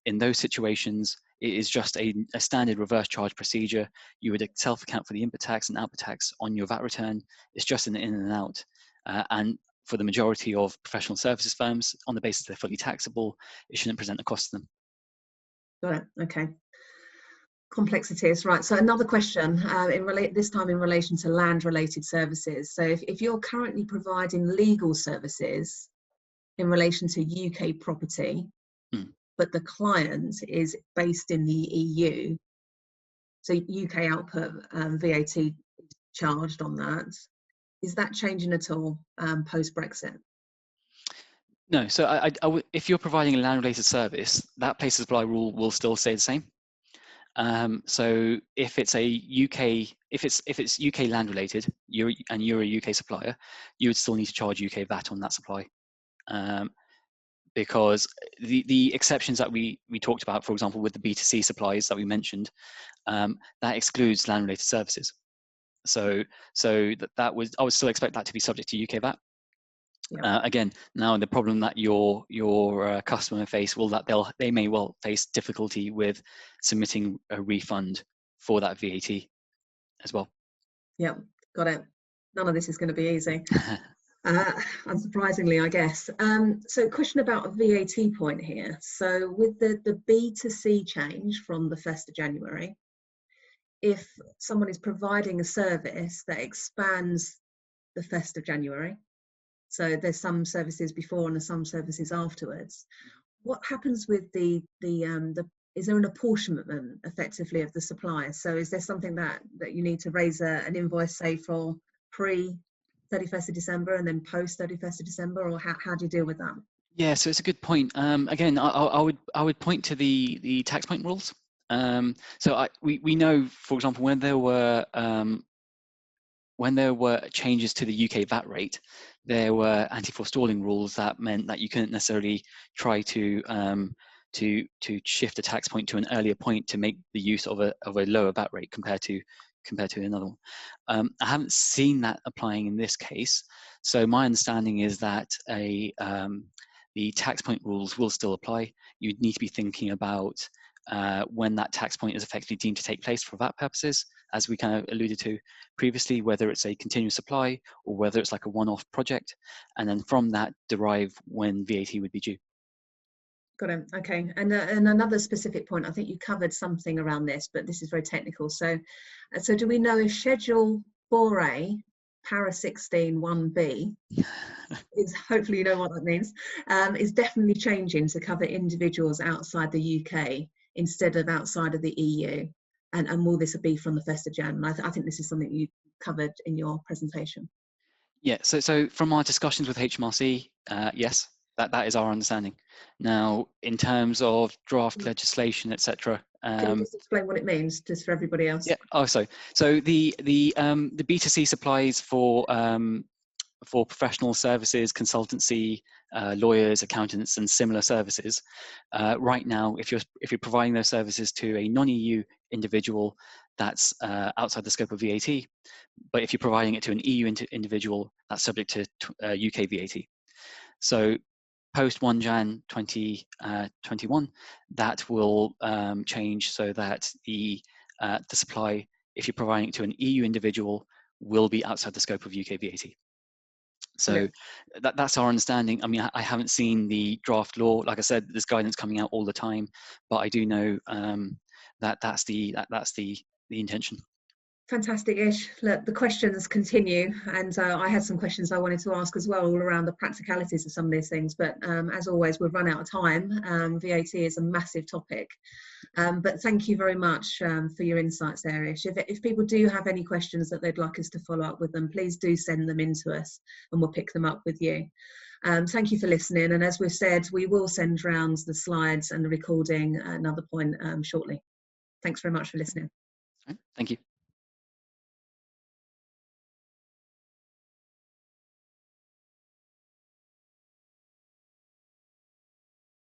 [SPEAKER 2] In those situations, it is just a standard reverse charge procedure. You would self-account for the input tax and output tax on your VAT return. It's just an in and out. And for the majority of professional services firms, on the basis they're fully taxable, it shouldn't present a cost to them.
[SPEAKER 1] Got it. Okay. Complexities, right? So another question, this time in relation to land-related services. So if you're currently providing legal services in relation to UK property, but the client is based in the EU, so UK output VAT charged on that, is that changing at all post-Brexit?
[SPEAKER 2] No, so if you're providing a land-related service, that place of supply rule will still stay the same. So if it's UK land-related, you're a UK supplier, you would still need to charge UK VAT on that supply, because the exceptions that we talked about, for example, with the B2C supplies that we mentioned, that excludes land-related services. So I would still expect that to be subject to UK VAT. Yeah. Again, now the problem that your customer face they may well face difficulty with submitting a refund for that VAT as well.
[SPEAKER 1] Yeah, got it. None of this is going to be easy. Unsurprisingly, I guess. So question about a VAT point here. So with the B2C change from the 1st of January, if someone is providing a service that expands the 1st of January, so there's some services before and there's some services afterwards, what happens with is there an apportionment effectively of the supply? So is there something that you need to raise an invoice, say, for pre-31st of December and then post-31st of December, or how do you deal with that?
[SPEAKER 2] Yeah, so it's a good point. Again, I would point to the tax point rules. So we know, for example, when there were changes to the UK VAT rate, there were anti-forestalling rules that meant that you couldn't necessarily try to shift a tax point to an earlier point to make the use of a lower VAT rate compared to another one. I haven't seen that applying in this case, so my understanding is that the tax point rules will still apply. You'd need to be thinking about when that tax point is effectively deemed to take place for VAT purposes, as we kind of alluded to previously, whether it's a continuous supply or whether it's like a one-off project, and then from that derive when VAT would be due.
[SPEAKER 1] Got it. Okay. And another specific point, I think you covered something around this, but this is very technical. So do we know if Schedule 4A, Para 16 1B, is, hopefully you know what that means, is definitely changing to cover individuals outside the UK instead of outside of the EU? And will this be from the 1st of January? I think this is something you covered in your presentation.
[SPEAKER 2] Yeah, so from our discussions with HMRC, yes, that is our understanding. Now, in terms of draft legislation, etc.
[SPEAKER 1] Can you just explain what it means, just for everybody else?
[SPEAKER 2] Yeah. Oh, so the B2C supplies for professional services, consultancy, lawyers, accountants, and similar services. Right now, if you're providing those services to a non-EU individual, that's outside the scope of VAT. But if you're providing it to an EU individual, that's subject to UK VAT. So post 1 Jan 2021, that will change so that the supply, if you're providing it to an EU individual, will be outside the scope of UK VAT. So that's our understanding. I mean, I haven't seen the draft law. Like I said, there's guidance coming out all the time, but I do know that's the intention.
[SPEAKER 1] Fantastic, Ish. Look, the questions continue, and I had some questions I wanted to ask as well, all around the practicalities of some of these things. But as always, we've run out of time. VAT is a massive topic, but thank you very much for your insights there, Ish. If people do have any questions that they'd like us to follow up with them, please do send them in to us, and we'll pick them up with you. Thank you for listening, and as we've said, we will send round the slides and the recording at another point shortly. Thanks very much for listening.
[SPEAKER 2] Thank you.